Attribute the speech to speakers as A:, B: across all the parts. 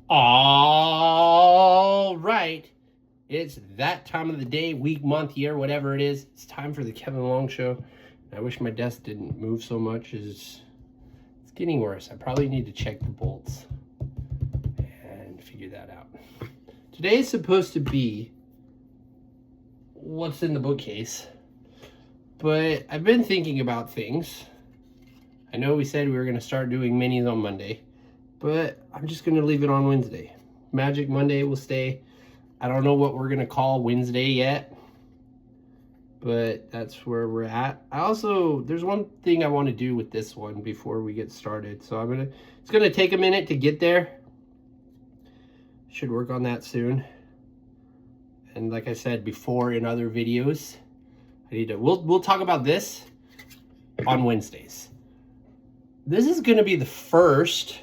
A: All right. It's that time of the day, week, month, year, whatever it is. It's time for the Kevin Long Show. I wish my desk didn't move so much. It's getting worse. I probably need to check the bolts and figure that out. Today is supposed to be what's in the bookcase, but I've been thinking about things. I know we said we were going to start doing minis on Monday, but I'm just going to leave it on Wednesday. Magic Monday will stay. I don't know what we're going to call Wednesday yet, but that's where we're at. There's one thing I want to do with this one before we get started. So it's going to take a minute to get there. Should work on that soon. And like I said before in other videos, we'll talk about this on Wednesdays. This is going to be the first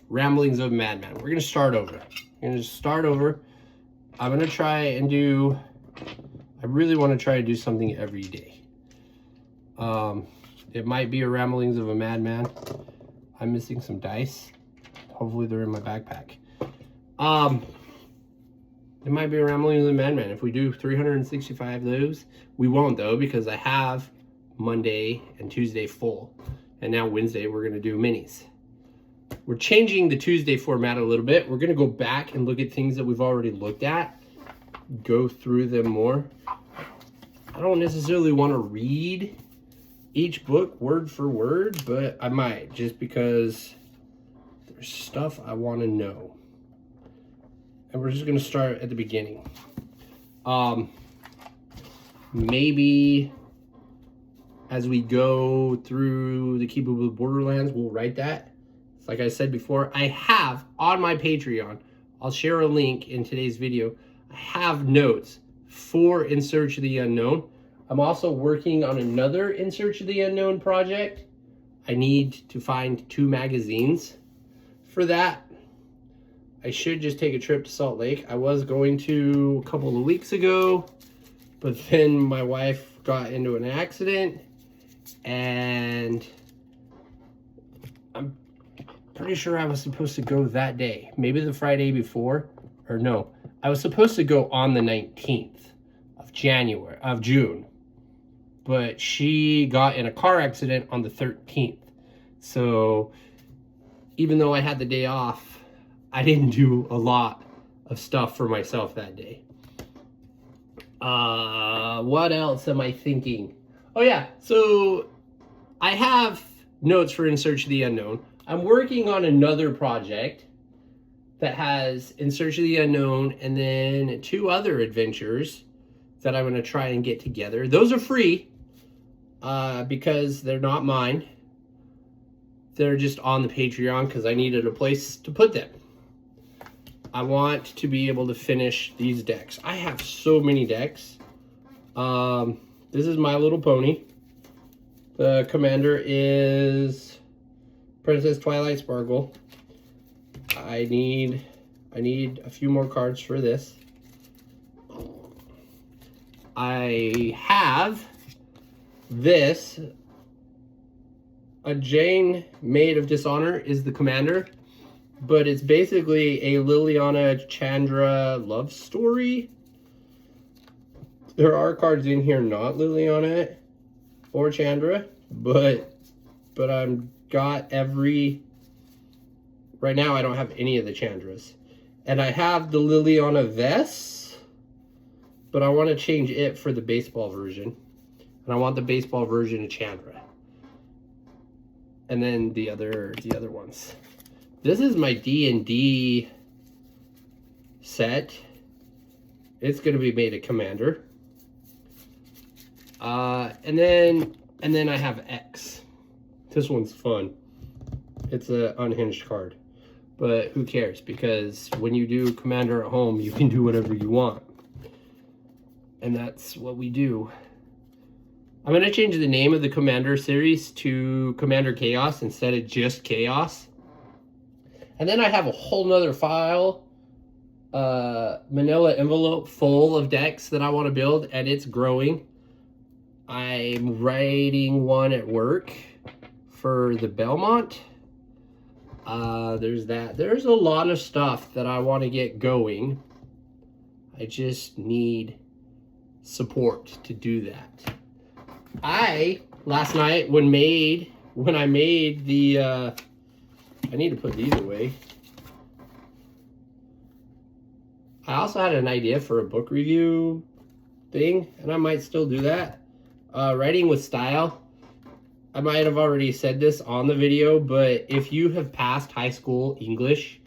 A: Ramblings of a Madman. We're going to start over. I'm going to try and I really want to try to do something every day. It might be a Ramblings of a Madman. I'm missing some dice. Hopefully they're in my backpack. It might be a Ramblings of a Madman. If we do 365 of those, we won't though, because I have Monday and Tuesday full. And now Wednesday, we're going to do minis. We're changing the Tuesday format a little bit. We're going to go back and look at things that we've already looked at, go through them more. I don't necessarily want to read each book word for word, but I might, just because there's stuff I want to know. And we're just going to start at the beginning. Maybe as we go through the Keeper of the Borderlands, we'll write that. Like I said before, I have on my Patreon, I'll share a link in today's video, I have notes for In Search of the Unknown. I'm also working on another In Search of the Unknown project. I need to find 2 magazines for that. I should just take a trip to Salt Lake. I was going to a couple of weeks ago, but then my wife got into an accident, and I'm pretty sure I was supposed to go that day. Maybe the Friday before, or no. I was supposed to go on the 19th of June, but she got in a car accident on the 13th. So even though I had the day off, I didn't do a lot of stuff for myself that day. What else am I thinking? Oh yeah, so I have notes for In Search of the Unknown. I'm working on another project that has In Search of the Unknown and then 2 other adventures that I'm going to try and get together. Those are free because they're not mine. They're just on the Patreon because I needed a place to put them. I want to be able to finish these decks. I have so many decks. This is My Little Pony. The commander is Princess Twilight Sparkle. I need a few more cards for this. I have this. A Jane Maid of Dishonor is the commander, but it's basically a Liliana Chandra love story. There are cards in here not Liliana or Chandra, but I'm got every. Right now I don't have any of the Chandras. And I have the Liliana Vess, but I want to change it for the baseball version. And I want the baseball version of Chandra. And then the other ones. This is my D&D set. It's going to be made a commander. And then I have X. This one's fun. It's an unhinged card. But who cares? Because when you do commander at home, you can do whatever you want. And that's what we do. I'm going to change the name of the Commander series to Commander Chaos instead of just Chaos. And then I have a whole nother file, manila envelope full of decks that I want to build, and it's growing. I'm writing one at work for the Belmont. There's that. There's a lot of stuff that I want to get going. I just need support to do that. Last night when I made the I need to put these away. I also had an idea for a book review thing, and I might still do that. Writing with style. I might have already said this on the video, but if you have passed high school English,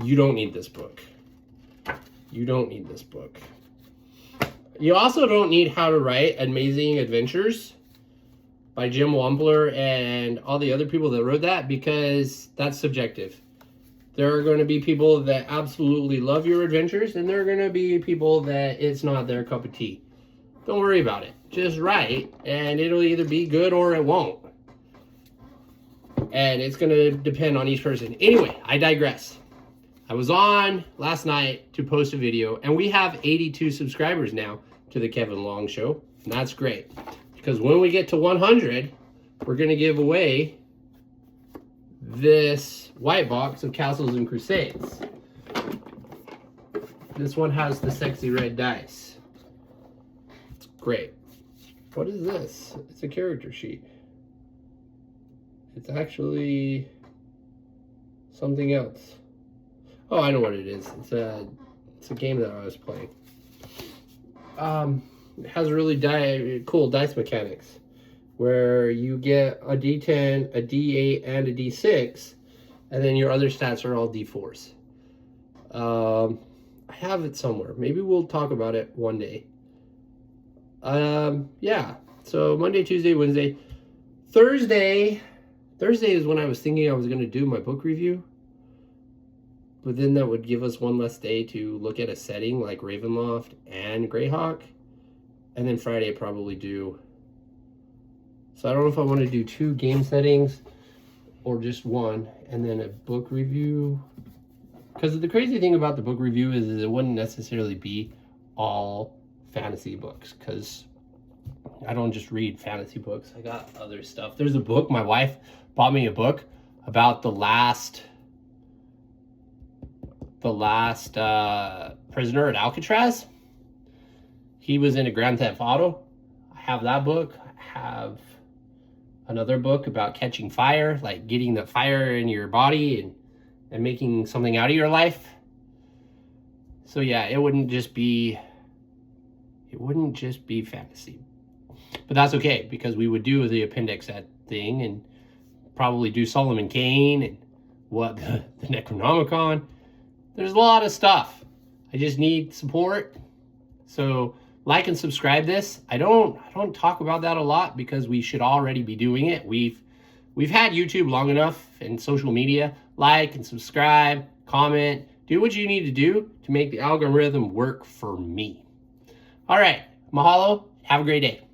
A: you don't need this book. You don't need this book. You also don't need How to Write Amazing Adventures by Jim Wampler and all the other people that wrote that, because that's subjective. There are going to be people that absolutely love your adventures, and there are going to be people that it's not their cup of tea. Don't worry about it. Just write, and it'll either be good or it won't. And it's going to depend on each person. Anyway, I digress. I was on last night to post a video, and we have 82 subscribers now to the Kevin Long Show. And that's great, because when we get to 100, we're going to give away this white box of Castles and Crusades. This one has the sexy red dice. It's great. What is this? It's a character sheet. It's actually something else. Oh, I know what it is. It's a game that I was playing. It has really cool dice mechanics, where you get a D10, a D8, and a D6, and then your other stats are all D4s. I have it somewhere. Maybe we'll talk about it one day. Yeah, so Monday, Tuesday, Wednesday. Thursday is when I was thinking I was going to do my book review. But then that would give us one less day to look at a setting like Ravenloft and Greyhawk. And then Friday I'd probably do... So I don't know if I want to do 2 game settings or just one, and then a book review. Because the crazy thing about the book review is it wouldn't necessarily be all fantasy books, because I don't just read fantasy books. I got other stuff. There's a book, my wife bought me a book about the last prisoner at Alcatraz. He was in a Grand Theft Auto. I have that book. I have another book about catching fire, like getting the fire in your body and making something out of your life. So yeah, it wouldn't just be fantasy. But that's okay, because we would do the Appendix Ed thing and probably do Solomon Kane and the Necronomicon. There's a lot of stuff. I just need support. So like and subscribe this. I don't talk about that a lot, because we should already be doing it. We've had YouTube long enough and social media. Like and subscribe, comment, do what you need to do to make the algorithm work for me. All right, mahalo. Have a great day.